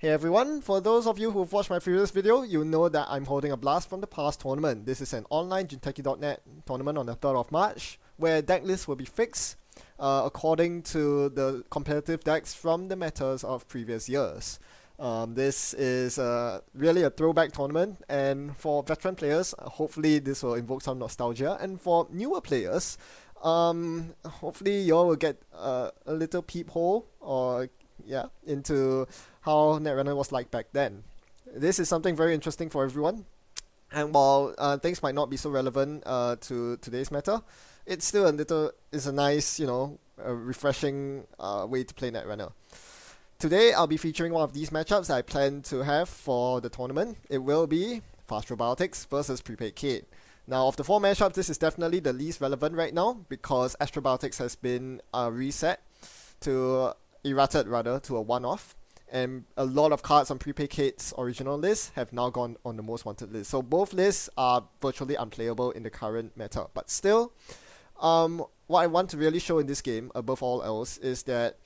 Hey everyone, for those of you who've watched my previous video, you know that I'm holding a Blast from the Past tournament. This is an online Jinteki.net tournament on the 3rd of March, where deck lists will be fixed according to the competitive decks from the metas of previous years. This is really a throwback tournament, and for veteran players, hopefully this will invoke some nostalgia, and for newer players, hopefully y'all will get a little peephole or into how Netrunner was like back then. This is something very interesting for everyone, and while things might not be so relevant to today's meta, it's still it's a nice, refreshing way to play Netrunner. Today, I'll be featuring one of these matchups I plan to have for the tournament. It will be Fastrobiotics versus PrePaid Kate. Now, of the four matchups, this is definitely the least relevant right now because Fastrobiotics has been errated to a one-off, and a lot of cards on PrePaid Kate's original list have now gone on the most wanted list. So both lists are virtually unplayable in the current meta. But still, what I want to really show in this game, above all else, is that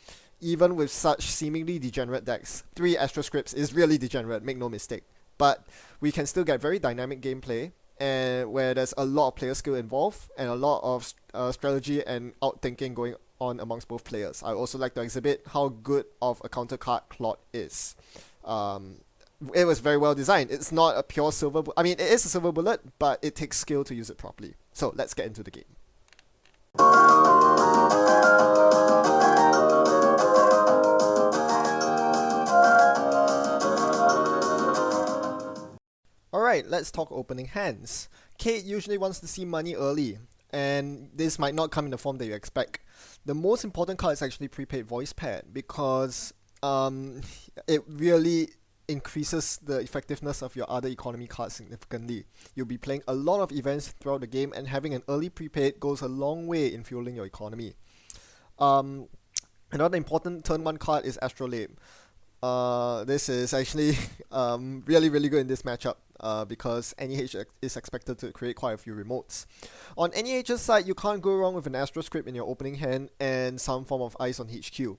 even with such seemingly degenerate decks, 3 Astro Scripts is really degenerate, make no mistake. But we can still get very dynamic gameplay, and where there's a lot of player skill involved and a lot of strategy and outthinking going on amongst both players. I also like to exhibit how good of a counter card Clot is. It was very well designed. It's not a pure silver it is a silver bullet, but it takes skill to use it properly. So let's get into the game. Alright, let's talk opening hands. Kate usually wants to see money early, and this might not come in the form that you expect. The most important card is actually Prepaid Voice Pad because it really increases the effectiveness of your other economy cards significantly. You'll be playing a lot of events throughout the game, and having an early prepaid goes a long way in fueling your economy. Another important turn 1 card is Astrolabe. This is actually really good in this matchup because NEH is expected to create quite a few remotes. On NEH's side, you can't go wrong with an Astro Script in your opening hand and some form of ice on HQ.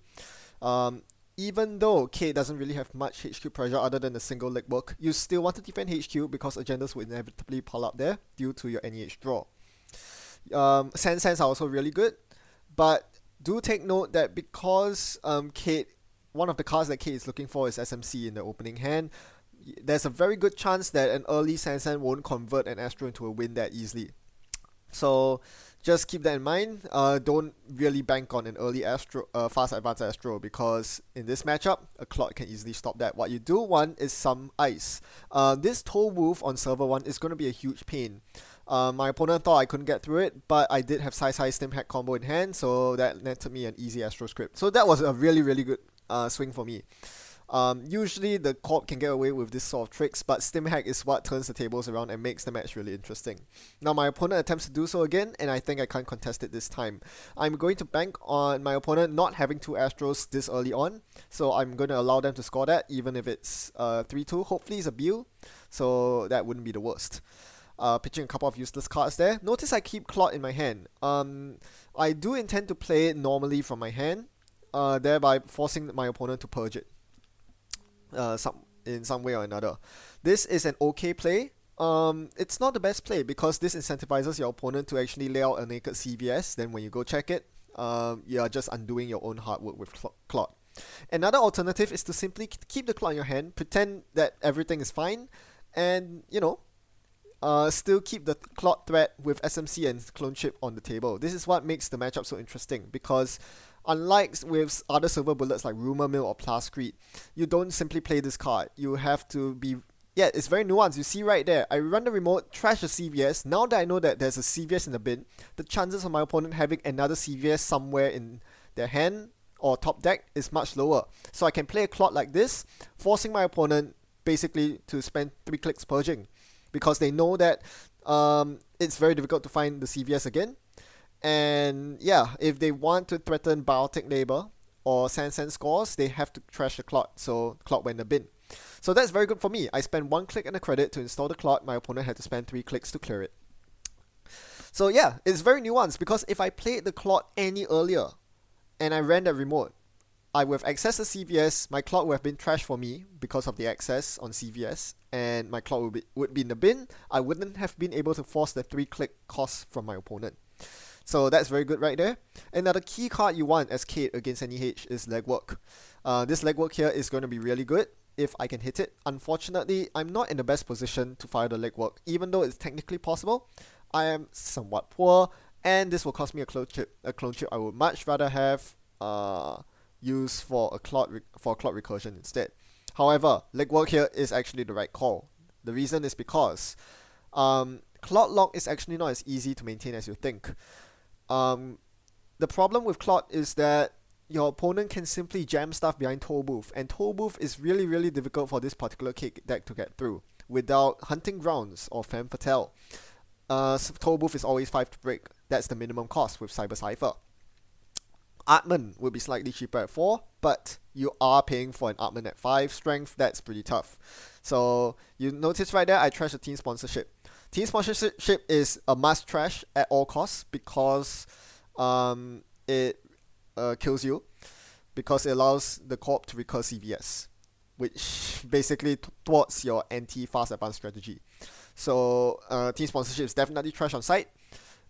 Even though K doesn't really have much HQ pressure other than a single leg work, you still want to defend HQ because agendas will inevitably pile up there due to your NEH draw. Sand Sands are also really good, but do take note that because Kate, one of the cards that Kate is looking for is SMC in the opening hand, there's a very good chance that an early Sand Sand won't convert an Astro into a win that easily. So just keep that in mind. Don't really bank on an early Astro, fast advanced Astro, because in this matchup, a Clot can easily stop that. What you do want is some ice. This Toll Wolf on server 1 is going to be a huge pain. My opponent thought I couldn't get through it, but I did have Size High Stim Hack combo in hand, so that netted me an easy Astro Script. So that was a really good swing for me. Usually the Corp can get away with this sort of tricks, but Stim Hack is what turns the tables around and makes the match really interesting. Now my opponent attempts to do so again, and I think I can't contest it this time. I'm going to bank on my opponent not having 2 Astros this early on, so I'm going to allow them to score that, even if it's 3-2. Hopefully it's a Beal, so that wouldn't be the worst. Pitching a couple of useless cards there. Notice I keep Clot in my hand. I do intend to play it normally from my hand, thereby forcing my opponent to purge it in some way or another. This is an okay play. It's not the best play because this incentivizes your opponent to actually lay out a naked CVS. Then when you go check it, you're just undoing your own hard work with Clot. Another alternative is to simply keep the Clot in your hand, pretend that everything is fine, and still keep the Clot threat with SMC and Clone Chip on the table. This is what makes the matchup so interesting because unlike with other silver bullets like Rumor Mill or Plascrete, you don't simply play this card. You have to be... Yeah, it's very nuanced. You see right there, I run the remote, trash the CVS. Now that I know that there's a CVS in the bin, the chances of my opponent having another CVS somewhere in their hand or top deck is much lower. So I can play a Clot like this, forcing my opponent basically to spend 3 clicks purging, because they know that it's very difficult to find the CVS again. And yeah, if they want to threaten Biotic Labor or Sand scores, they have to trash the Clot, so Clot went in the bin. So that's very good for me. I spent 1 click and a credit to install the Clot. My opponent had to spend 3 clicks to clear it. So yeah, it's very nuanced because if I played the Clot any earlier and I ran that remote, I would have accessed the CVS, my clock would have been trash for me because of the access on CVS, and my clock would be in the bin. I wouldn't have been able to force the 3-click cost from my opponent. So that's very good right there. Another key card you want as Kate against NEH is Legwork. This Legwork here is going to be really good if I can hit it. Unfortunately, I'm not in the best position to fire the Legwork. Even though it's technically possible, I am somewhat poor, and this will cost me a clone chip. A clone chip I would much rather have used for a clock recursion instead. However, Legwork here is actually the right call. The reason is because Clot Lock is actually not as easy to maintain as you think. The problem with Clot is that your opponent can simply jam stuff behind Toll Booth, and Toll Booth is really difficult for this particular kick deck to get through without Hunting Grounds or Femme Fatale. Toll Booth is always 5 to break. That's the minimum cost with Cyber Cypher. Atman will be slightly cheaper at 4, but you are paying for an Atman at 5 strength. That's pretty tough. So you notice right there, I trash a team sponsorship. Team sponsorship is a must trash at all costs because it kills you, because it allows the corp to recur CVS, which basically thwarts your anti-fast advance strategy. So team sponsorship is definitely trash on site,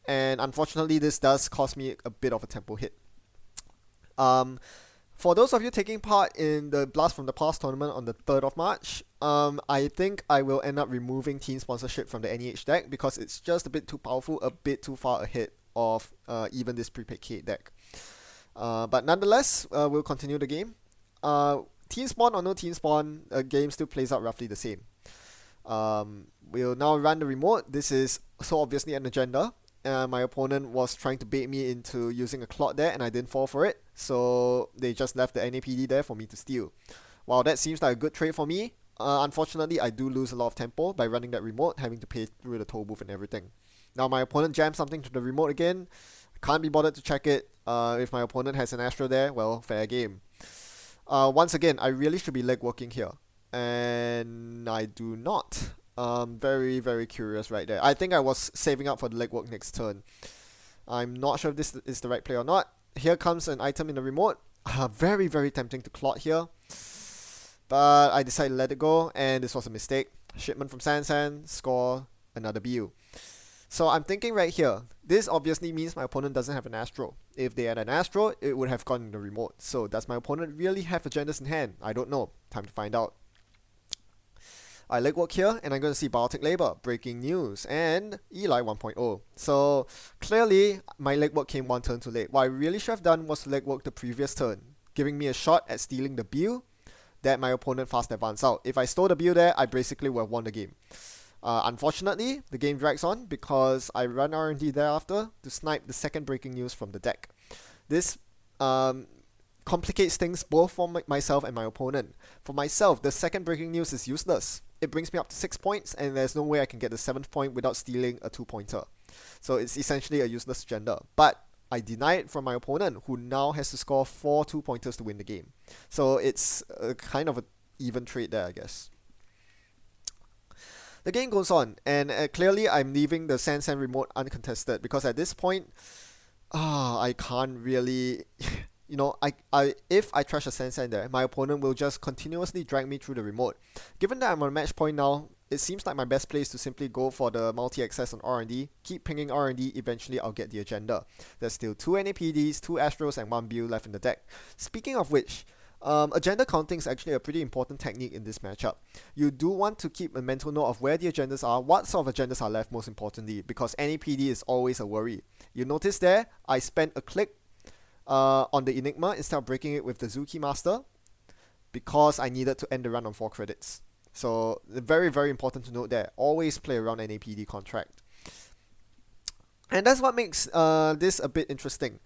and unfortunately this does cost me a bit of a tempo hit. For those of you taking part in the Blast from the Past tournament on the 3rd of March, I think I will end up removing team sponsorship from the NEH deck because it's just a bit too powerful, a bit too far ahead of even this prepaid K deck. But nonetheless, we'll continue the game. Team spawn or no team spawn, the game still plays out roughly the same. We'll now run the remote. This is so obviously an agenda. My opponent was trying to bait me into using a clot there, and I didn't fall for it, so they just left the NAPD there for me to steal. While that seems like a good trade for me, unfortunately I do lose a lot of tempo by running that remote, having to pay through the toll booth and everything. Now my opponent jams something to the remote again. Can't be bothered to check it. If my opponent has an Astro there, well, fair game. Once again, I really should be legworking here, and I do not. Very curious right there. I think I was saving up for the legwork next turn. I'm not sure if this is the right play or not. Here comes an item in the remote. Very tempting to clot here, but I decided to let it go, and this was a mistake. Shipment from Sansan, score another BU. So I'm thinking right here, this obviously means my opponent doesn't have an Astro. If they had an Astro, it would have gone in the remote. So does my opponent really have agendas in hand? I don't know. Time to find out. I legwork here, and I'm going to see Biotic Labor, breaking news, and Eli 1.0. So clearly, my legwork came one turn too late. What I really should have done was legwork the previous turn, giving me a shot at stealing the build that my opponent fast advanced out. If I stole the build there, I basically would have won the game. Unfortunately, the game drags on because I run R&D thereafter to snipe the second breaking news from the deck. This complicates things both for myself and my opponent. For myself, the second breaking news is useless. It brings me up to 6 points, and there's no way I can get the 7th point without stealing a 2-pointer. So it's essentially a useless agenda. But I deny it from my opponent, who now has to score 4 2-pointers to win the game. So it's kind of an even trade there, I guess. The game goes on, and clearly I'm leaving the Sansan remote uncontested because at this point, I can't really... You know, if I trash a Sansan there, my opponent will just continuously drag me through the remote. Given that I'm on match point now, it seems like my best play is to simply go for the multi-access on R&D, keep pinging R&D, eventually I'll get the agenda. There's still 2 NAPDs, 2 Astros, and 1 build left in the deck. Speaking of which, agenda counting is actually a pretty important technique in this matchup. You do want to keep a mental note of where the agendas are, what sort of agendas are left most importantly, because NAPD is always a worry. You notice there, I spent a click on the Enigma instead of breaking it with the Zuki Master because I needed to end the run on 4 credits. So very important to note there. Always play around NAPD contract. And that's what makes this a bit interesting.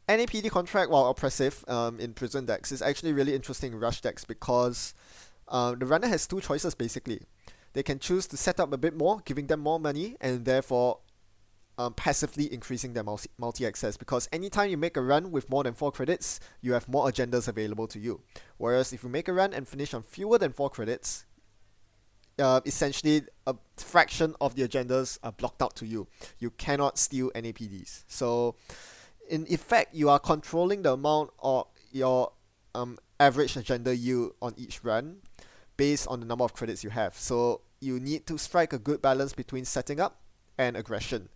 NAPD contract, while oppressive in prison decks, is actually really interesting in rush decks because the runner has 2 choices basically. They can choose to set up a bit more, giving them more money, and therefore passively increasing their multi-access, because anytime you make a run with more than 4 credits, you have more agendas available to you. Whereas if you make a run and finish on fewer than 4 credits, essentially a fraction of the agendas are blocked out to you. You cannot steal NAPDs. So in effect, you are controlling the amount of your average agenda yield on each run based on the number of credits you have. So you need to strike a good balance between setting up and aggression.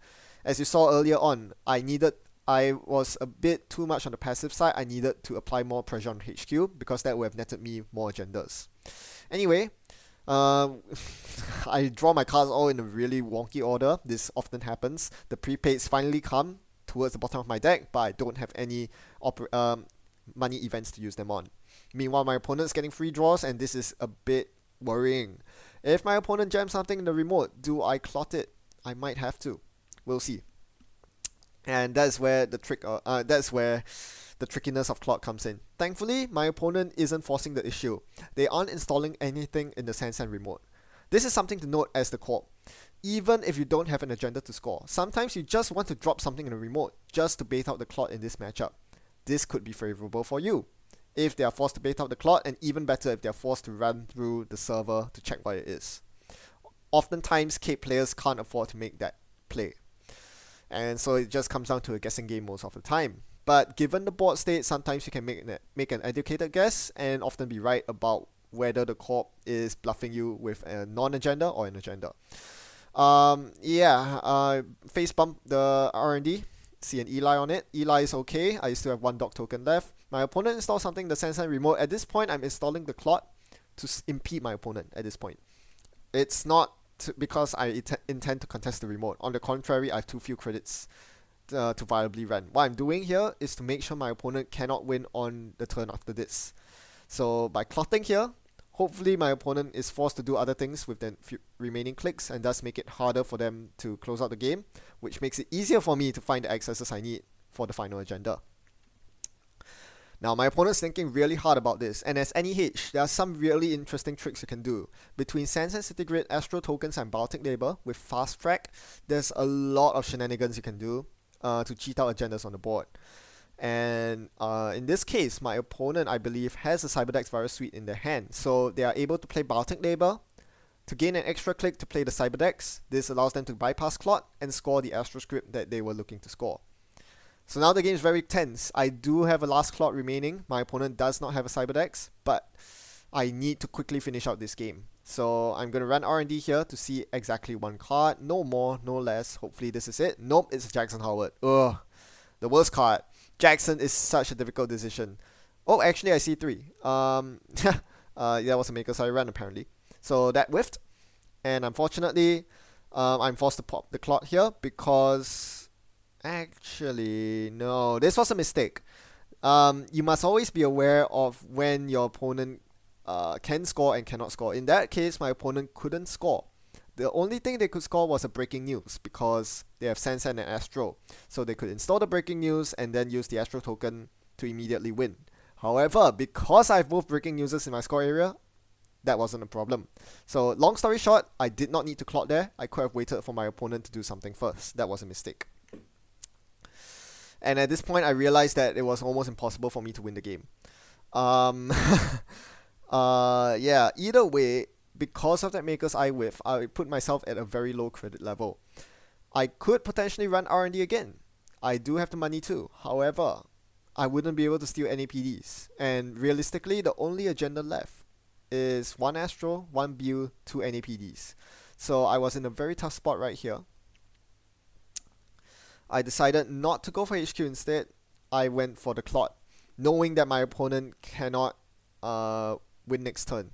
As you saw earlier on, I was a bit too much on the passive side. I needed to apply more pressure on HQ because that would have netted me more agendas. Anyway, I draw my cards all in a really wonky order. This often happens. The prepaids finally come towards the bottom of my deck, but I don't have any money events to use them on. Meanwhile, my opponent's getting free draws, and this is a bit worrying. If my opponent jams something in the remote, do I clot it? I might have to. We'll see. And that's where the trickiness of clot comes in. Thankfully, my opponent isn't forcing the issue. They aren't installing anything in the Sansan remote. This is something to note as the core. Even if you don't have an agenda to score, sometimes you just want to drop something in the remote just to bait out the clot in this matchup. This could be favorable for you if they are forced to bait out the clot, and even better if they are forced to run through the server to check what it is. Oftentimes, Cape players can't afford to make that play, and so it just comes down to a guessing game most of the time. But given the board state, sometimes you can make an educated guess and often be right about whether the corp is bluffing you with a non-agenda or an agenda. Face bump the R&D. See an Eli on it. Eli is okay. I still have one dog token left. My opponent installs something in the Sansan remote. At this point, I'm installing the clot to impede my opponent at this point. It's not because I intend to contest the remote. On the contrary, I have too few credits to viably run. What I'm doing here is to make sure my opponent cannot win on the turn after this. So by clotting here, hopefully my opponent is forced to do other things with the remaining clicks and thus make it harder for them to close out the game, which makes it easier for me to find the accesses I need for the final agenda. Now my opponent's thinking really hard about this, and as NEH, there are some really interesting tricks you can do. Between Sansan City Grid, Astro Tokens and Biotic Labor with Fast Track, there's a lot of shenanigans you can do to cheat out agendas on the board. And in this case, my opponent, I believe, has a Cyberdex Virus Suite in their hand. So they are able to play Biotic Labor to gain an extra click to play the Cyberdex. This allows them to bypass Clot and score the Astro Script that they were looking to score. So now the game is very tense. I do have a last Clot remaining. My opponent does not have a Cyberdex, but I need to quickly finish out this game. So I'm going to run R&D here to see exactly one card. No more, no less. Hopefully this is it. Nope, it's Jackson Howard. Ugh, the worst card. Jackson is such a difficult decision. Oh, actually I see 3. That was a Maker's Eye run apparently. So that whiffed. And unfortunately, I'm forced to pop the clot here because... Actually, no. This was a mistake. You must always be aware of when your opponent can score and cannot score. In that case, my opponent couldn't score. The only thing they could score was a breaking news because they have Sansan and Astro. So they could install the breaking news and then use the Astro token to immediately win. However, because I have both breaking newses in my score area, that wasn't a problem. So long story short, I did not need to clot there. I could have waited for my opponent to do something first. That was a mistake. And at this point, I realized that it was almost impossible for me to win the game. Either way, because of that Maker's Eye whiff, I put myself at a very low credit level. I could potentially run R&D again. I do have the money too. However, I wouldn't be able to steal any PDs. And realistically, the only agenda left is 1 Astro, 1 Bew, 2 NAPDs. So I was in a very tough spot right here. I decided not to go for HQ instead. I went for the Clot, knowing that my opponent cannot win next turn.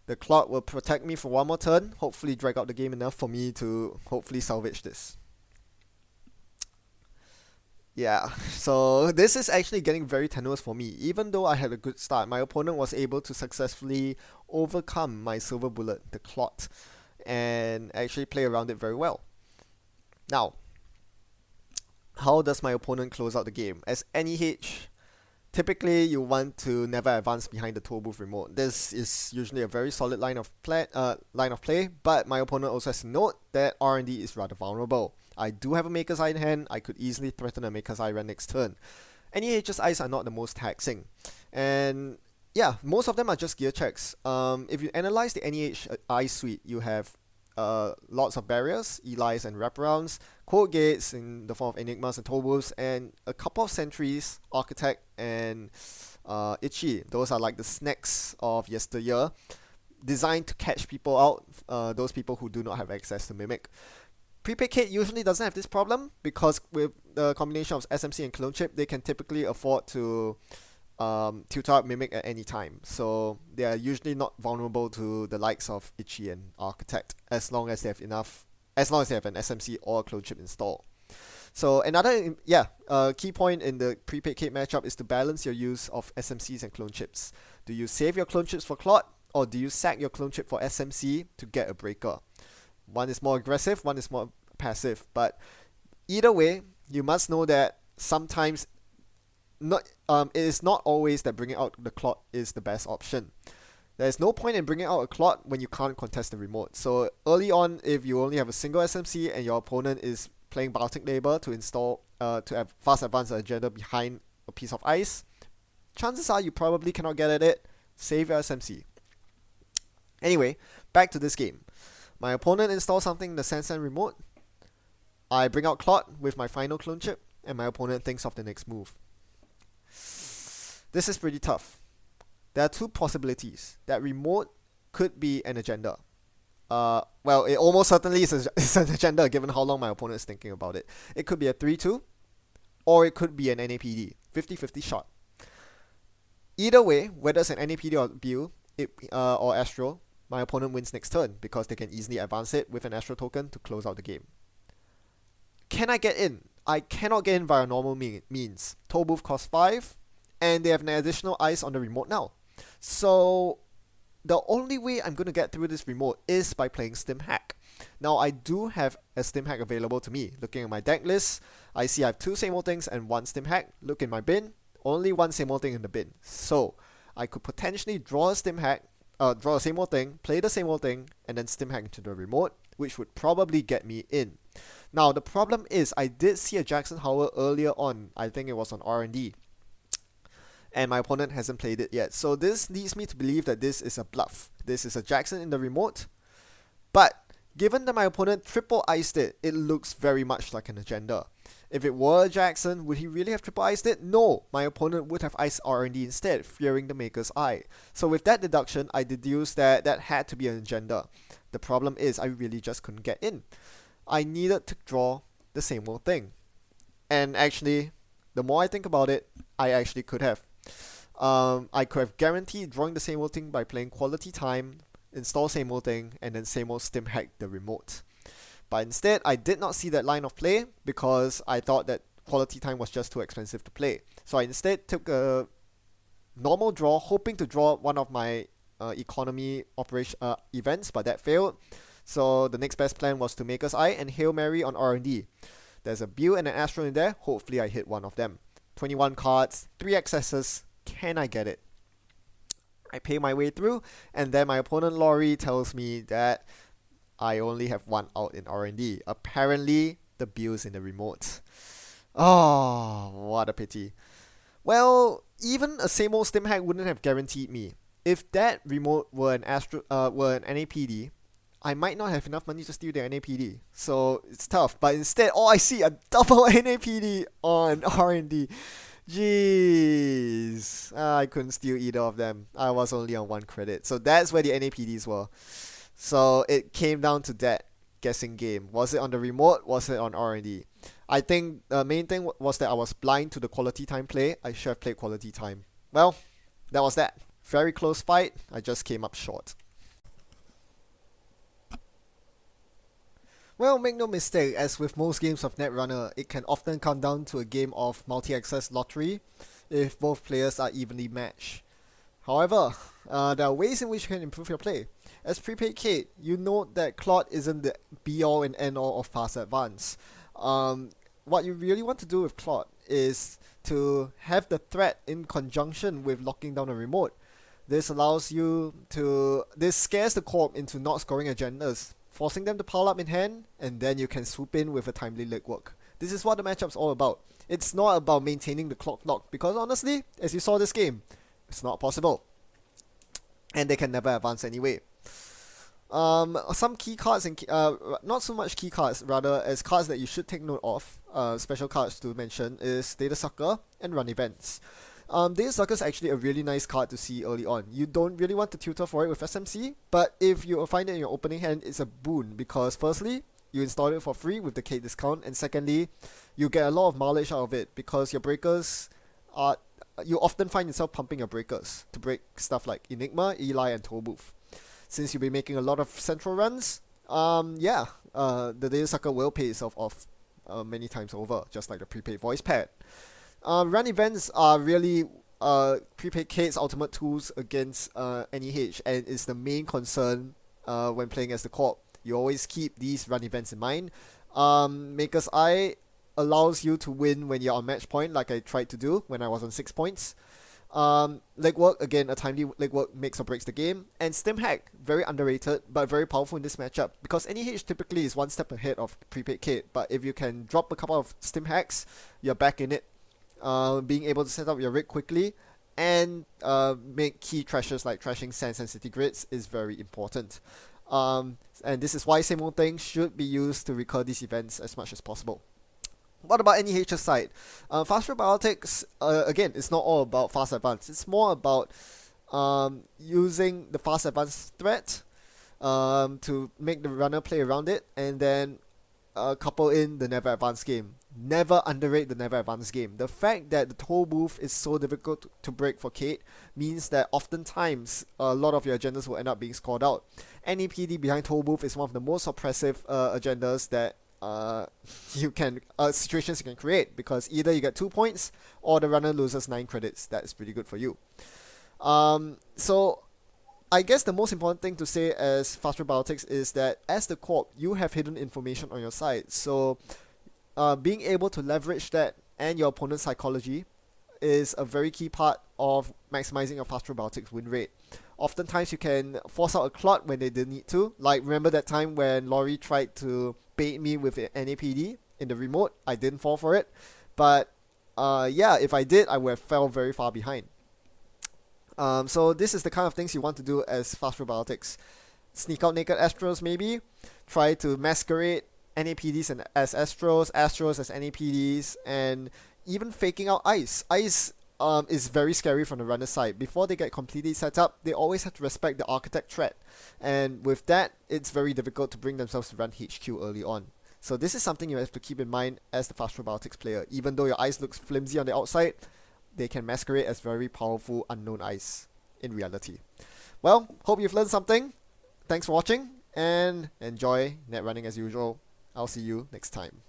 The Clot will protect me for one more turn, hopefully drag out the game enough for me to hopefully salvage this. Yeah, so this is actually getting very tenuous for me. Even though I had a good start, my opponent was able to successfully overcome my Silver Bullet, the Clot, and actually play around it very well. Now, how does my opponent close out the game? As NEH, typically you want to never advance behind the toll booth remote. This is usually a very solid line of play, but my opponent also has to note that R&D is rather vulnerable. I do have a Maker's Eye in hand. I could easily threaten a Maker's Eye run next turn. NEH's eyes are not the most taxing. And yeah, most of them are just gear checks. If you analyze the NEH eye suite, you have lots of barriers, Eli's and wraparounds, quote gates in the form of enigmas and toll booths, and a couple of sentries, architect, and Itchy. Those are like the snacks of yesteryear, designed to catch people out, those people who do not have access to Mimic. Prepaid kit usually doesn't have this problem because with the combination of SMC and clone chip, they can typically afford to tutor out Mimic at any time. So they are usually not vulnerable to the likes of Itchy and Architect as long as they have an SMC or a clone chip installed. So another key point in the prepaid kit matchup is to balance your use of SMCs and clone chips. Do you save your clone chips for Clot, or do you sack your clone chip for SMC to get a breaker? One is more aggressive, one is more passive, but either way, you must know that sometimes it is not always that bringing out the Clot is the best option. There's no point in bringing out a Clot when you can't contest the remote. So early on, if you only have a single SMC and your opponent is playing Biotic Labor to install to have fast advance agenda behind a piece of ice, chances are you probably cannot get at it. Save your SMC. Anyway, back to this game. My opponent installs something in the Sansan remote. I bring out Clot with my final clone chip, and my opponent thinks of the next move. This is pretty tough. There are two possibilities. That remote could be an agenda. Well, it almost certainly is an agenda given how long my opponent is thinking about it. It could be a 3-2, or it could be an NAPD. 50-50 shot. Either way, whether it's an NAPD or Bill or Astro, my opponent wins next turn because they can easily advance it with an Astro token to close out the game. Can I get in? I cannot get in via normal means. Toll Booth costs 5, and they have an additional ice on the remote now. So the only way I'm going to get through this remote is by playing Stim Hack. Now I do have a Stim Hack available to me. Looking at my deck list, I see I have 2 same old things and 1 Stim Hack. Look in my bin, only 1 same old thing in the bin. So I could potentially draw a Stim Hack, draw a same old thing, play the same old thing, and then Stim Hack into the remote, which would probably get me in. Now the problem is I did see a Jackson Howard earlier on. I think it was on R&D. And my opponent hasn't played it yet. So this leads me to believe that this is a bluff. This is a Jackson in the remote. But given that my opponent triple iced it, it looks very much like an agenda. If it were a Jackson, would he really have triple iced it? No, my opponent would have iced R&D instead, fearing the Maker's Eye. So with that deduction, I deduced that that had to be an agenda. The problem is I really just couldn't get in. I needed to draw the same old thing. And actually, the more I think about it, I actually could have. I could have guaranteed drawing the same old thing by playing Quality Time, install same old thing, and then same old Stim Hack the remote. But instead, I did not see that line of play because I thought that Quality Time was just too expensive to play. So I instead took a normal draw, hoping to draw one of my economy operation events, but that failed. So the next best plan was to Maker's Eye and Hail Mary on R&D. There's a Bill and an Astro in there. Hopefully I hit one of them. 21 cards, 3 accesses. Can I get it? I pay my way through, and then my opponent Laurie tells me that I only have 1 out in R&D. Apparently, the Bill's in the remote. Oh, what a pity. Well, even a same old Stim Hack wouldn't have guaranteed me. If that remote were an NAPD, I might not have enough money to steal the NAPD. So it's tough. But instead, I see a double NAPD on R&D. Jeez. I couldn't steal either of them. I was only on 1 credit. So that's where the NAPDs were. So it came down to that guessing game. Was it on the remote? Was it on R&D? I think the main thing was that I was blind to the Quality Time play. I should have played Quality Time. Well, that was that. Very close fight. I just came up short. Well, make no mistake, as with most games of Netrunner, it can often come down to a game of multi-access lottery if both players are evenly matched. However, there are ways in which you can improve your play. As prepaid kit, you note that Clot isn't the be-all and end-all of fast advance. What you really want to do with Clot is to have the threat in conjunction with locking down a remote. This scares the corp into not scoring agendas, forcing them to pile up in hand, and then you can swoop in with a timely legwork. This is what the matchup's all about. It's not about maintaining the clock lock, because honestly, as you saw this game, it's not possible. And they can never advance anyway. Some key cards, and not so much key cards, rather as cards that you should take note of, special cards to mention, is Data Sucker and Run Events. Deus Sucker is actually a really nice card to see early on. You don't really want to tutor for it with SMC, but if you find it in your opening hand, it's a boon because firstly, you install it for free with the K discount, and secondly, you get a lot of mileage out of it because your breakers are. You often find yourself pumping your breakers to break stuff like Enigma, Eli, and Toll Booth. Since you'll be making a lot of central runs, the Deus Sucker will pay itself off many times over, just like the prepaid voice pad. Run events are really prepaid Kate's ultimate tools against NEH, and is the main concern when playing as the Corp. You always keep these run events in mind. Maker's Eye allows you to win when you're on match point, like I tried to do when I was on 6 points. Legwork, again, a timely legwork makes or breaks the game. And Stim Hack, very underrated, but very powerful in this matchup, because NEH typically is one step ahead of prepaid Kate, but if you can drop a couple of Stim Hacks, you're back in it. Being able to set up your rig quickly and make key trashes like trashing Sands and City Grids is very important. And this is why same old thing should be used to recur these events as much as possible. What about NEH's side? Fastrobiotics, again, it's not all about fast advance. It's more about using the fast advance threat to make the runner play around it, and then couple in the never advance game. Never underrate the never advance game. The fact that the toll booth is so difficult to break for Kate means that oftentimes a lot of your agendas will end up being scored out. NEPD behind toll booth is one of the most oppressive agendas that situations you can create, because either you get 2 points or the runner loses 9 credits. That's pretty good for you. So I guess the most important thing to say as Fastrobiotics is that as the Corp, you have hidden information on your side. So being able to leverage that and your opponent's psychology is a very key part of maximizing your Fastrobiotics win rate. Oftentimes you can force out a clot when they didn't need to. Like, remember that time when Laurie tried to bait me with NAPD in the remote? I didn't fall for it. But if I did, I would have fell very far behind. So this is the kind of things you want to do as Fastrobiotics. Sneak out naked Astros maybe. Try to masquerade NAPDs as Astros, Astros as NAPDs, and even faking out Ice. Ice is very scary from the runner side. Before they get completely set up, they always have to respect the architect threat. And with that, it's very difficult to bring themselves to run HQ early on. So this is something you have to keep in mind as the Fastrobiotics player. Even though your Ice looks flimsy on the outside, they can masquerade as very powerful unknown Ice in reality. Well, hope you've learned something. Thanks for watching, and enjoy net running as usual. I'll see you next time.